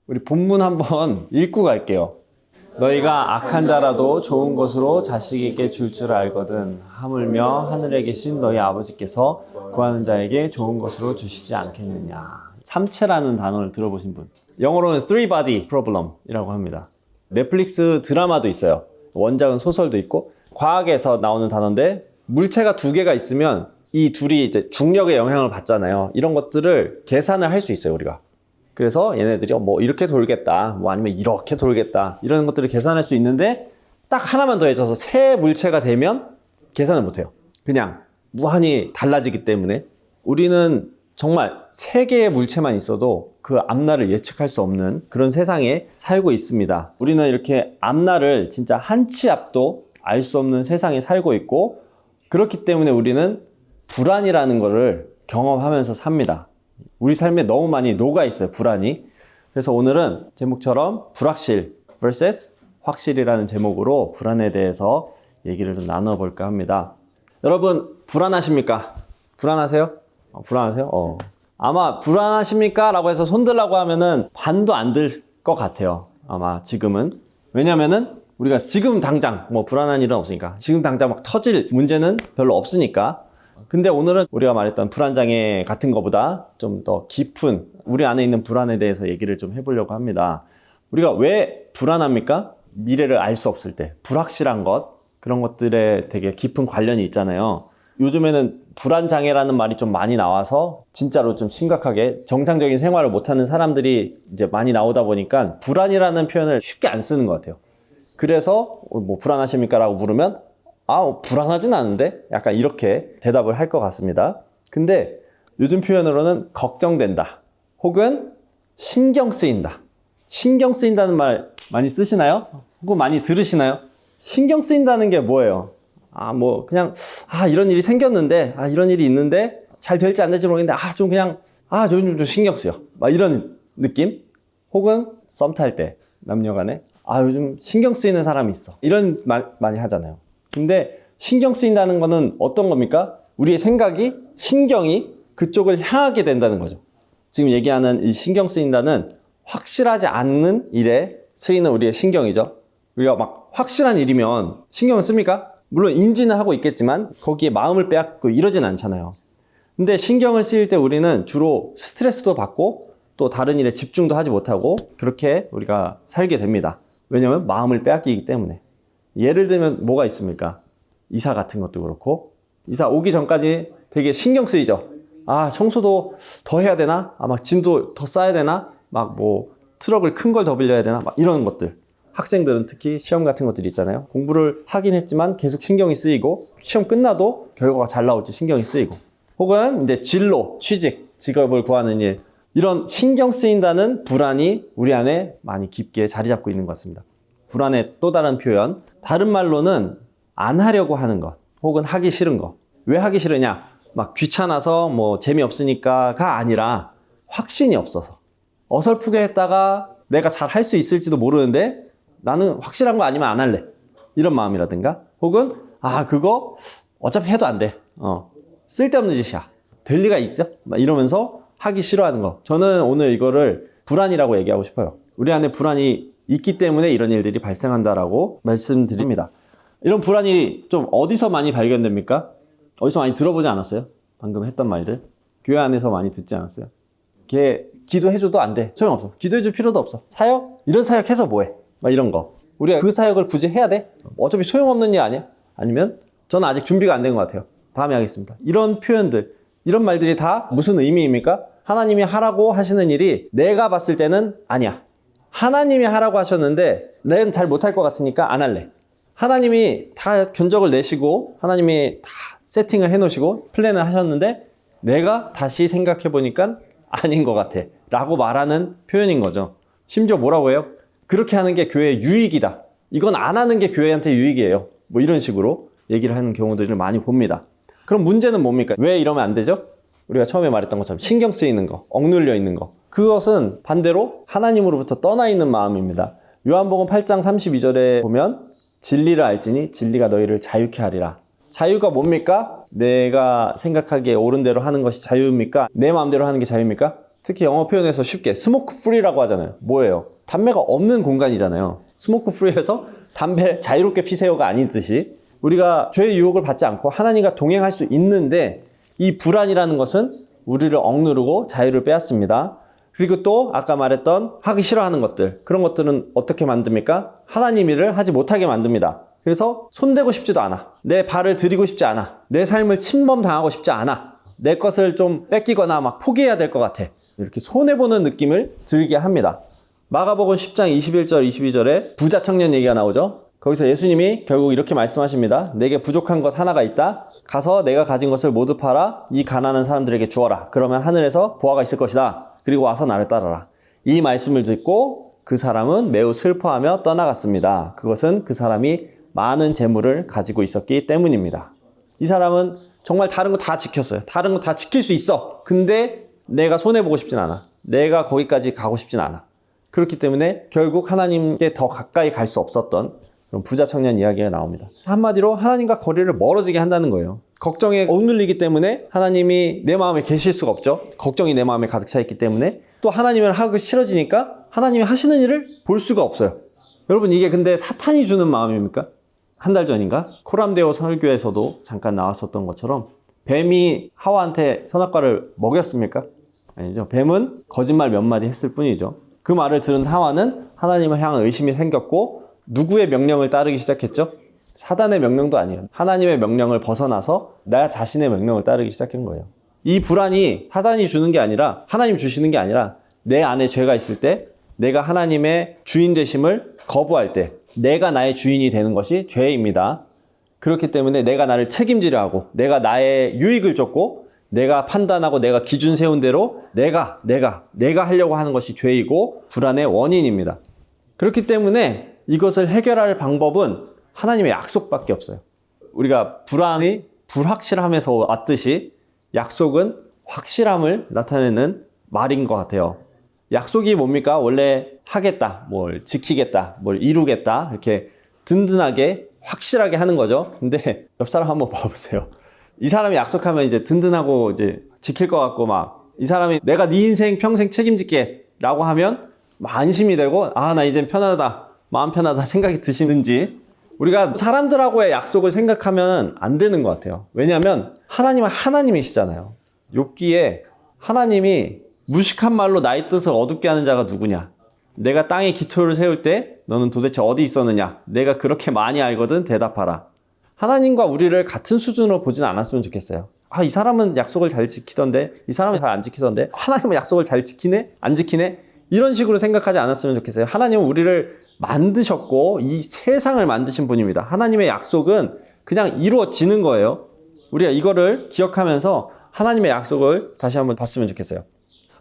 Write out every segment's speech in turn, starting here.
우리 본문 한번 읽고 갈게요. 너희가 악한 자라도 좋은 것으로 자식에게 줄 알거든 하물며 하늘에 계신 너희 아버지께서 구하는 자에게 좋은 것으로 주시지 않겠느냐. 삼체라는 단어를 들어보신 분, 영어로는 three body problem이라고 합니다. 넷플릭스 드라마도 있어요. 원작은 소설도 있고, 과학에서 나오는 단어인데, 물체가 두 개가 있으면 이 둘이 이제 중력의 영향을 받잖아요. 이런 것들을 계산을 할 수 있어요, 우리가. 그래서 얘네들이 뭐 이렇게 돌겠다, 뭐 아니면 이렇게 돌겠다, 이런 것들을 계산할 수 있는데, 딱 하나만 더해져서 세 물체가 되면 계산을 못해요. 그냥 무한히 달라지기 때문에. 우리는 정말 세 개의 물체만 있어도 그 앞날을 예측할 수 없는 그런 세상에 살고 있습니다. 우리는 이렇게 앞날을 진짜 한 치 앞도 알 수 없는 세상에 살고 있고, 그렇기 때문에 우리는 불안이라는 것을 경험하면서 삽니다. 우리 삶에 너무 많이 녹아 있어요, 불안이. 그래서 오늘은 제목처럼 불확실 vs 확실이라는 제목으로 불안에 대해서 얘기를 좀 나눠볼까 합니다. 여러분, 불안하십니까? 불안하세요? 불안하세요? 아마 불안하십니까? 라고 해서 손들라고 하면은 반도 안 들 것 같아요. 아마 지금은. 왜냐면은 우리가 지금 당장 뭐 불안한 일은 없으니까, 지금 당장 막 터질 문제는 별로 없으니까. 근데 오늘은 우리가 말했던 불안장애 같은 것보다 좀 더 깊은 우리 안에 있는 불안에 대해서 얘기를 좀 해보려고 합니다. 우리가 왜 불안합니까? 미래를 알 수 없을 때, 불확실한 것, 그런 것들에 되게 깊은 관련이 있잖아요. 요즘에는 불안장애라는 말이 좀 많이 나와서 진짜로 좀 심각하게 정상적인 생활을 못하는 사람들이 이제 많이 나오다 보니까 불안이라는 표현을 쉽게 안 쓰는 것 같아요. 그래서 뭐 불안하십니까? 라고 물으면 불안하진 않은데? 약간 이렇게 대답을 할 것 같습니다. 근데 요즘 표현으로는 걱정된다, 혹은 신경 쓰인다. 신경 쓰인다는 말 많이 쓰시나요? 혹은 많이 들으시나요? 신경 쓰인다는 게 뭐예요? 이런 일이 생겼는데, 이런 일이 있는데 잘 될지 안 될지 모르겠는데, 좀 신경 쓰여. 막 이런 느낌? 혹은 썸 탈 때 남녀 간에 요즘 신경 쓰이는 사람이 있어, 이런 말 많이 하잖아요. 근데 신경 쓰인다는 거는 어떤 겁니까? 우리의 생각이, 신경이 그쪽을 향하게 된다는 거죠. 지금 얘기하는 이 신경 쓰인다는 확실하지 않는 일에 쓰이는 우리의 신경이죠. 우리가 막 확실한 일이면 신경을 씁니까? 물론 인지는 하고 있겠지만 거기에 마음을 빼앗고 이러진 않잖아요. 근데 신경을 쓰일 때 우리는 주로 스트레스도 받고 또 다른 일에 집중도 하지 못하고 그렇게 우리가 살게 됩니다. 왜냐면 마음을 빼앗기기 때문에. 예를 들면 뭐가 있습니까? 이사 같은 것도 그렇고, 이사 오기 전까지 되게 신경 쓰이죠. 청소도 더 해야 되나? 막 짐도 더 싸야 되나? 막 뭐 트럭을 큰 걸 더 빌려야 되나? 막 이런 것들. 학생들은 특히 시험 같은 것들이 있잖아요. 공부를 하긴 했지만 계속 신경이 쓰이고, 시험 끝나도 결과가 잘 나올지 신경이 쓰이고, 혹은 이제 진로, 취직, 직업을 구하는 일, 이런 신경 쓰인다는 불안이 우리 안에 많이 깊게 자리 잡고 있는 것 같습니다. 불안의 또 다른 표현, 다른 말로는 안 하려고 하는 것, 혹은 하기 싫은 것. 왜 하기 싫으냐? 막 귀찮아서 뭐 재미없으니까가 아니라 확신이 없어서. 어설프게 했다가 내가 잘 할 수 있을지도 모르는데 나는 확실한 거 아니면 안 할래, 이런 마음이라든가, 혹은 그거 어차피 해도 안 돼, 쓸데없는 짓이야, 될 리가 있어? 막 이러면서 하기 싫어하는 거. 저는 오늘 이거를 불안이라고 얘기하고 싶어요. 우리 안에 불안이 있기 때문에 이런 일들이 발생한다라고 말씀드립니다. 이런 불안이 좀 어디서 많이 발견됩니까? 어디서 많이 들어보지 않았어요? 방금 했던 말들 교회 안에서 많이 듣지 않았어요? 걔 기도해줘도 안 돼, 소용없어, 기도해줄 필요도 없어, 사역? 이런 사역 해서 뭐해? 막 이런 거. 우리가 그 사역을 굳이 해야 돼? 어차피 소용없는 일 아니야? 아니면 저는 아직 준비가 안 된 것 같아요, 다음에 하겠습니다. 이런 표현들, 이런 말들이 다 무슨 의미입니까? 하나님이 하라고 하시는 일이 내가 봤을 때는 아니야. 하나님이 하라고 하셨는데 내는 잘 못할 것 같으니까 안 할래. 하나님이 다 견적을 내시고 하나님이 다 세팅을 해놓으시고 플랜을 하셨는데 내가 다시 생각해보니까 아닌 것 같아 라고 말하는 표현인 거죠. 심지어 뭐라고 해요? 그렇게 하는 게 교회의 유익이다, 이건 안 하는 게 교회한테 유익이에요, 뭐 이런 식으로 얘기를 하는 경우들을 많이 봅니다. 그럼 문제는 뭡니까? 왜 이러면 안 되죠? 우리가 처음에 말했던 것처럼 신경 쓰이는 거, 억눌려 있는 거, 그것은 반대로 하나님으로부터 떠나 있는 마음입니다. 요한복음 8장 32절에 보면 진리를 알지니 진리가 너희를 자유케 하리라. 자유가 뭡니까? 내가 생각하기에 옳은 대로 하는 것이 자유입니까? 내 마음대로 하는 게 자유입니까? 특히 영어 표현에서 쉽게 스모크 프리라고 하잖아요. 뭐예요? 담배가 없는 공간이잖아요. 스모크 프리에서 담배 자유롭게 피세요가 아닌 뜻이, 우리가 죄의 유혹을 받지 않고 하나님과 동행할 수 있는데 이 불안이라는 것은 우리를 억누르고 자유를 빼앗습니다. 그리고 또 아까 말했던 하기 싫어하는 것들, 그런 것들은 어떻게 만듭니까? 하나님 일을 하지 못하게 만듭니다. 그래서 손대고 싶지도 않아. 내 발을 들이고 싶지 않아. 내 삶을 침범당하고 싶지 않아. 내 것을 좀 뺏기거나 막 포기해야 될 것 같아. 이렇게 손해보는 느낌을 들게 합니다. 마가복음 10장 21절 22절에 부자 청년 얘기가 나오죠. 거기서 예수님이 결국 이렇게 말씀하십니다. 내게 부족한 것 하나가 있다. 가서 내가 가진 것을 모두 팔아 이 가난한 사람들에게 주어라. 그러면 하늘에서 보화가 있을 것이다. 그리고 와서 나를 따라라. 이 말씀을 듣고 그 사람은 매우 슬퍼하며 떠나갔습니다. 그것은 그 사람이 많은 재물을 가지고 있었기 때문입니다. 이 사람은 정말 다른 거 다 지켰어요. 다른 거 다 지킬 수 있어. 근데 내가 손해보고 싶진 않아. 내가 거기까지 가고 싶진 않아. 그렇기 때문에 결국 하나님께 더 가까이 갈 수 없었던 그런 부자 청년 이야기가 나옵니다. 한마디로 하나님과 거리를 멀어지게 한다는 거예요. 걱정에 억눌리기 때문에 하나님이 내 마음에 계실 수가 없죠. 걱정이 내 마음에 가득 차 있기 때문에 또 하나님을 하기 싫어지니까 하나님이 하시는 일을 볼 수가 없어요. 여러분, 이게 근데 사탄이 주는 마음입니까? 한 달 전인가 코람데오 설교에서도 잠깐 나왔었던 것처럼 뱀이 하와한테 선악과를 먹였습니까? 아니죠. 뱀은 거짓말 몇 마디 했을 뿐이죠. 그 말을 들은 하와는 하나님을 향한 의심이 생겼고 누구의 명령을 따르기 시작했죠? 사단의 명령도 아니에요. 하나님의 명령을 벗어나서 나 자신의 명령을 따르기 시작한 거예요. 이 불안이 사단이 주는 게 아니라 하나님 주시는 게 아니라 내 안에 죄가 있을 때 내가 하나님의 주인 되심을 거부할 때 내가 나의 주인이 되는 것이 죄입니다. 그렇기 때문에 내가 나를 책임지려 하고 내가 나의 유익을 쫓고 내가 판단하고 내가 기준 세운 대로 내가 하려고 하는 것이 죄이고 불안의 원인입니다. 그렇기 때문에 이것을 해결할 방법은 하나님의 약속밖에 없어요. 우리가 불안이 불확실함에서 왔듯이 약속은 확실함을 나타내는 말인 것 같아요. 약속이 뭡니까? 원래 하겠다, 뭘 지키겠다, 뭘 이루겠다, 이렇게 든든하게 확실하게 하는 거죠. 근데 옆 사람 한번 봐보세요. 이 사람이 약속하면 이제 든든하고 이제 지킬 것 같고 막 이 사람이 내가 네 인생 평생 책임질게 라고 하면 막 안심이 되고 나 이젠 편하다, 마음 편하다 생각이 드시는지, 우리가 사람들하고의 약속을 생각하면 안 되는 것 같아요. 왜냐하면 하나님은 하나님이시잖아요. 욥기에 하나님이 무식한 말로 나의 뜻을 어둡게 하는 자가 누구냐? 내가 땅에 기초를 세울 때 너는 도대체 어디 있었느냐? 내가 그렇게 많이 알거든 대답하라. 하나님과 우리를 같은 수준으로 보진 않았으면 좋겠어요. 이 사람은 약속을 잘 지키던데 이 사람은 잘 안 지키던데 하나님은 약속을 잘 지키네? 안 지키네? 이런 식으로 생각하지 않았으면 좋겠어요. 하나님은 우리를 만드셨고 이 세상을 만드신 분입니다. 하나님의 약속은 그냥 이루어지는 거예요. 우리가 이거를 기억하면서 하나님의 약속을 다시 한번 봤으면 좋겠어요.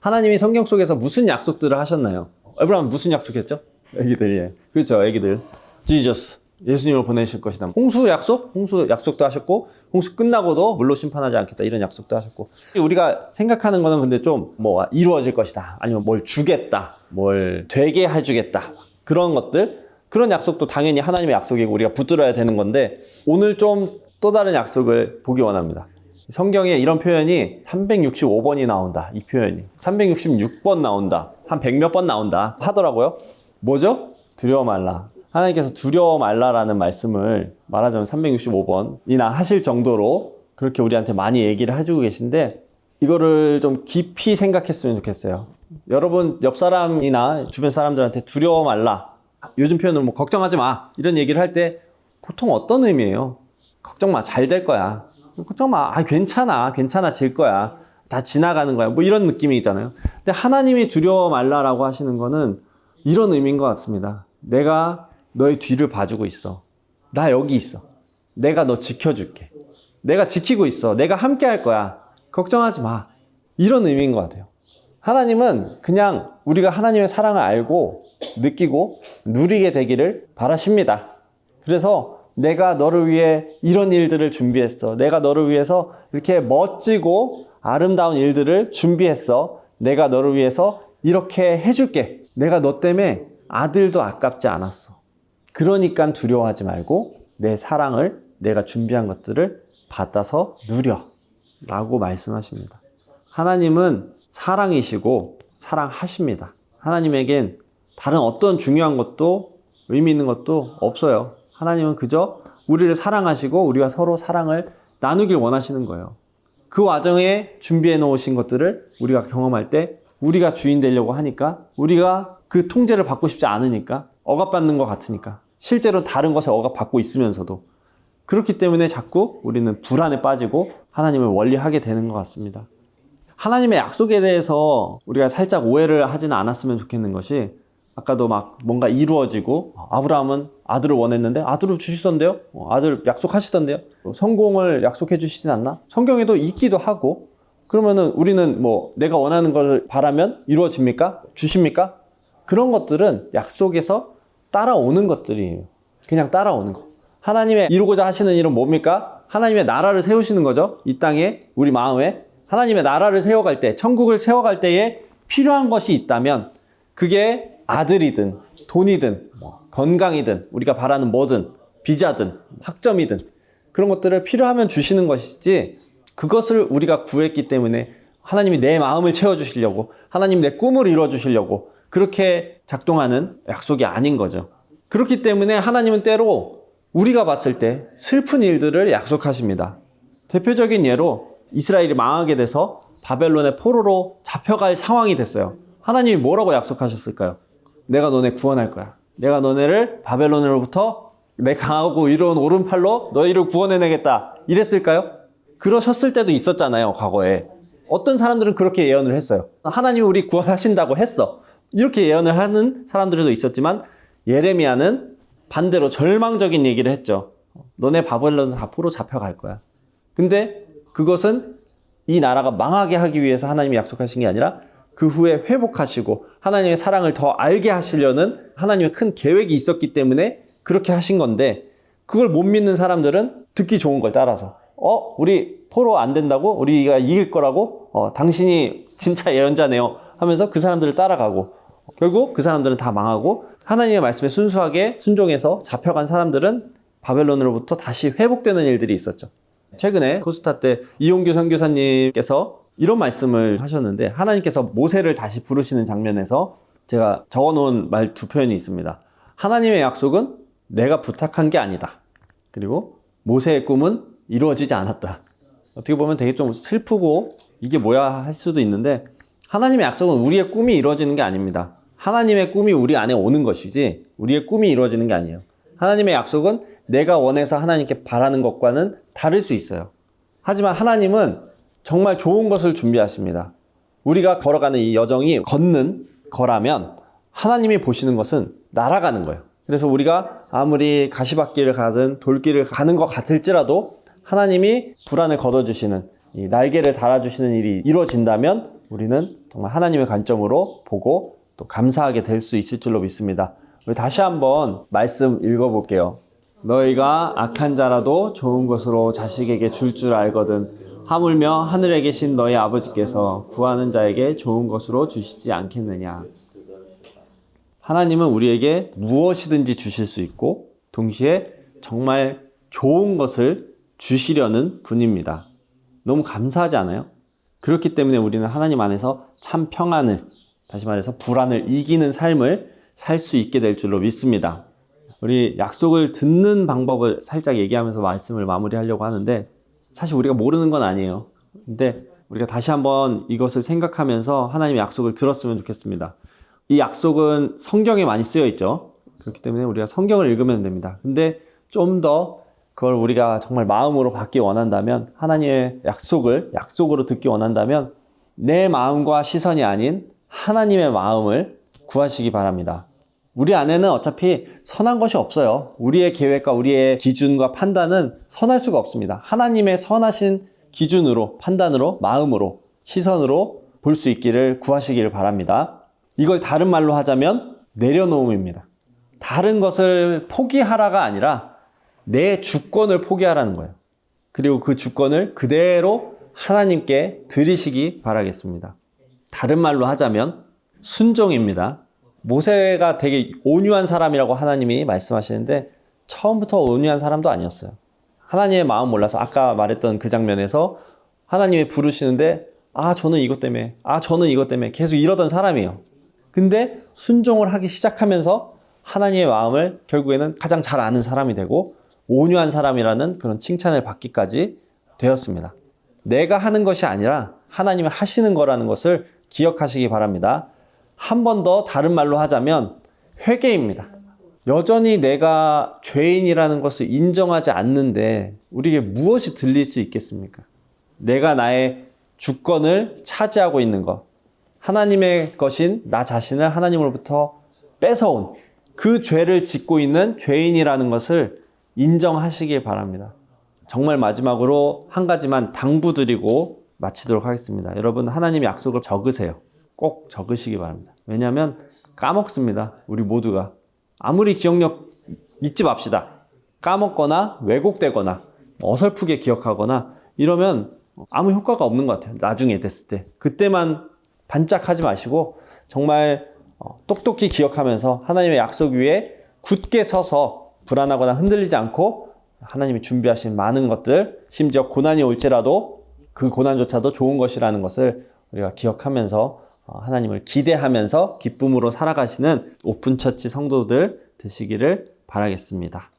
하나님이 성경 속에서 무슨 약속들을 하셨나요? 에브라임 무슨 약속했죠? 애기들이. 그렇죠, 애기들. 지저스. 예수님을 보내실 것이다. 홍수 약속? 홍수 약속도 하셨고, 홍수 끝나고도 물로 심판하지 않겠다. 이런 약속도 하셨고. 우리가 생각하는 거는 근데 좀 이루어질 것이다. 아니면 뭘 주겠다. 뭘 되게 해주겠다. 그런 것들. 그런 약속도 당연히 하나님의 약속이고 우리가 붙들어야 되는 건데, 오늘 좀 또 다른 약속을 보기 원합니다. 성경에 이런 표현이 365번이 나온다. 이 표현이 366번 나온다. 한 100몇 번 나온다 하더라고요. 뭐죠? 두려워 말라. 하나님께서 두려워 말라라는 말씀을 말하자면 365번이나 하실 정도로 그렇게 우리한테 많이 얘기를 해주고 계신데, 이거를 좀 깊이 생각했으면 좋겠어요. 여러분 옆 사람이나 주변 사람들한테 두려워 말라, 요즘 표현으로 걱정하지 마, 이런 얘기를 할 때 보통 어떤 의미예요? 걱정 마, 잘 될 거야. 걱정 마, 괜찮아질 거야. 다 지나가는 거야. 이런 느낌이잖아요. 근데 하나님이 두려워 말라라고 하시는 거는 이런 의미인 것 같습니다. 내가 너의 뒤를 봐주고 있어. 나 여기 있어. 내가 너 지켜줄게. 내가 지키고 있어. 내가 함께 할 거야. 걱정하지 마. 이런 의미인 것 같아요. 하나님은 그냥 우리가 하나님의 사랑을 알고 느끼고 누리게 되기를 바라십니다. 그래서 내가 너를 위해 이런 일들을 준비했어. 내가 너를 위해서 이렇게 멋지고 아름다운 일들을 준비했어. 내가 너를 위해서 이렇게 해줄게. 내가 너 때문에 아들도 아깝지 않았어. 그러니까 두려워하지 말고 내 사랑을, 내가 준비한 것들을 받아서 누려 라고 말씀하십니다. 하나님은 사랑이시고 사랑하십니다. 하나님에겐 다른 어떤 중요한 것도 의미 있는 것도 없어요. 하나님은 그저 우리를 사랑하시고 우리가 서로 사랑을 나누길 원하시는 거예요. 그 와중에 준비해 놓으신 것들을 우리가 경험할 때 우리가 주인 되려고 하니까, 우리가 그 통제를 받고 싶지 않으니까, 억압받는 것 같으니까, 실제로 다른 것에 억압받고 있으면서도, 그렇기 때문에 자꾸 우리는 불안에 빠지고 하나님을 멀리하게 되는 것 같습니다. 하나님의 약속에 대해서 우리가 살짝 오해를 하지는 않았으면 좋겠는 것이, 아까도 막 뭔가 이루어지고, 아브라함은 아들을 원했는데 아들을 주시던데요? 아들 약속하시던데요? 성공을 약속해 주시진 않나? 성경에도 있기도 하고, 그러면은 우리는 뭐 내가 원하는 것을 바라면 이루어집니까? 주십니까? 그런 것들은 약속에서 따라오는 것들이에요. 그냥 따라오는 거. 하나님의 이루고자 하시는 일은 뭡니까? 하나님의 나라를 세우시는 거죠. 이 땅에, 우리 마음에. 하나님의 나라를 세워갈 때, 천국을 세워갈 때에 필요한 것이 있다면, 그게 아들이든 돈이든 건강이든 우리가 바라는 뭐든 비자든 학점이든 그런 것들을 필요하면 주시는 것이지, 그것을 우리가 구했기 때문에 하나님이 내 마음을 채워주시려고, 하나님이 내 꿈을 이루어주시려고 그렇게 작동하는 약속이 아닌 거죠. 그렇기 때문에 하나님은 때로 우리가 봤을 때 슬픈 일들을 약속하십니다. 대표적인 예로 이스라엘이 망하게 돼서 바벨론의 포로로 잡혀갈 상황이 됐어요. 하나님이 뭐라고 약속하셨을까요? 내가 너네 구원할 거야. 내가 너네를 바벨론으로부터 내 강하고 이로운 오른팔로 너희를 구원해내겠다. 이랬을까요? 그러셨을 때도 있었잖아요, 과거에. 어떤 사람들은 그렇게 예언을 했어요. 하나님이 우리 구원하신다고 했어. 이렇게 예언을 하는 사람들도 있었지만, 예레미야는 반대로 절망적인 얘기를 했죠. 너네 바벨론 다 포로 잡혀갈 거야. 근데 그것은 이 나라가 망하게 하기 위해서 하나님이 약속하신 게 아니라, 그 후에 회복하시고 하나님의 사랑을 더 알게 하시려는 하나님의 큰 계획이 있었기 때문에 그렇게 하신 건데, 그걸 못 믿는 사람들은 듣기 좋은 걸 따라서 우리 포로 안 된다고? 우리가 이길 거라고? 당신이 진짜 예언자네요 하면서 그 사람들을 따라가고, 결국 그 사람들은 다 망하고, 하나님의 말씀에 순수하게 순종해서 잡혀간 사람들은 바벨론으로부터 다시 회복되는 일들이 있었죠. 최근에 코스타 때 이용규 선교사님께서 이런 말씀을 하셨는데, 하나님께서 모세를 다시 부르시는 장면에서 제가 적어놓은 말 두 표현이 있습니다. 하나님의 약속은 내가 부탁한 게 아니다. 그리고 모세의 꿈은 이루어지지 않았다. 어떻게 보면 되게 좀 슬프고 이게 뭐야 할 수도 있는데, 하나님의 약속은 우리의 꿈이 이루어지는 게 아닙니다. 하나님의 꿈이 우리 안에 오는 것이지 우리의 꿈이 이루어지는 게 아니에요. 하나님의 약속은 내가 원해서 하나님께 바라는 것과는 다를 수 있어요. 하지만 하나님은 정말 좋은 것을 준비하십니다. 우리가 걸어가는 이 여정이 걷는 거라면 하나님이 보시는 것은 날아가는 거예요. 그래서 우리가 아무리 가시밭길을 가든 돌길을 가는 것 같을지라도 하나님이 불안을 걷어주시는, 이 날개를 달아주시는 일이 이루어진다면 우리는 정말 하나님의 관점으로 보고 또 감사하게 될 수 있을 줄로 믿습니다. 우리 다시 한번 말씀 읽어볼게요. 너희가 악한 자라도 좋은 것으로 자식에게 줄 알거든 하물며 하늘에 계신 너희 아버지께서 구하는 자에게 좋은 것으로 주시지 않겠느냐. 하나님은 우리에게 무엇이든지 주실 수 있고 동시에 정말 좋은 것을 주시려는 분입니다. 너무 감사하지 않아요? 그렇기 때문에 우리는 하나님 안에서 참 평안을, 다시 말해서 불안을 이기는 삶을 살 수 있게 될 줄로 믿습니다. 우리 약속을 듣는 방법을 살짝 얘기하면서 말씀을 마무리하려고 하는데, 사실 우리가 모르는 건 아니에요. 근데 우리가 다시 한번 이것을 생각하면서 하나님의 약속을 들었으면 좋겠습니다. 이 약속은 성경에 많이 쓰여 있죠. 그렇기 때문에 우리가 성경을 읽으면 됩니다. 근데 좀 더 그걸 우리가 정말 마음으로 받기 원한다면, 하나님의 약속으로 듣기 원한다면 내 마음과 시선이 아닌 하나님의 마음을 구하시기 바랍니다. 우리 안에는 어차피 선한 것이 없어요. 우리의 계획과 우리의 기준과 판단은 선할 수가 없습니다. 하나님의 선하신 기준으로, 판단으로, 마음으로, 시선으로 볼 수 있기를 구하시기를 바랍니다. 이걸 다른 말로 하자면 내려놓음입니다. 다른 것을 포기하라가 아니라 내 주권을 포기하라는 거예요. 그리고 그 주권을 그대로 하나님께 드리시기 바라겠습니다. 다른 말로 하자면 순종입니다. 모세가 되게 온유한 사람이라고 하나님이 말씀하시는데 처음부터 온유한 사람도 아니었어요. 하나님의 마음 몰라서, 아까 말했던 그 장면에서 하나님이 부르시는데 저는 이것 때문에, 저는 이것 때문에 계속 이러던 사람이에요. 근데 순종을 하기 시작하면서 하나님의 마음을 결국에는 가장 잘 아는 사람이 되고 온유한 사람이라는 그런 칭찬을 받기까지 되었습니다. 내가 하는 것이 아니라 하나님이 하시는 거라는 것을 기억하시기 바랍니다. 한 번 더 다른 말로 하자면 회개입니다. 여전히 내가 죄인이라는 것을 인정하지 않는데 우리에게 무엇이 들릴 수 있겠습니까? 내가 나의 주권을 차지하고 있는 것, 하나님의 것인 나 자신을 하나님으로부터 뺏어온 그 죄를 짓고 있는 죄인이라는 것을 인정하시길 바랍니다. 정말 마지막으로 한 가지만 당부드리고 마치도록 하겠습니다. 여러분, 하나님의 약속을 적으세요. 꼭 적으시기 바랍니다. 왜냐하면 까먹습니다. 우리 모두가. 아무리 기억력 믿지 맙시다. 까먹거나 왜곡되거나 어설프게 기억하거나 이러면 아무 효과가 없는 것 같아요. 나중에 됐을 때. 그때만 반짝하지 마시고 정말 똑똑히 기억하면서 하나님의 약속 위에 굳게 서서 불안하거나 흔들리지 않고 하나님이 준비하신 많은 것들, 심지어 고난이 올지라도 그 고난조차도 좋은 것이라는 것을 우리가 기억하면서 하나님을 기대하면서 기쁨으로 살아가시는 오픈처치 성도들 되시기를 바라겠습니다.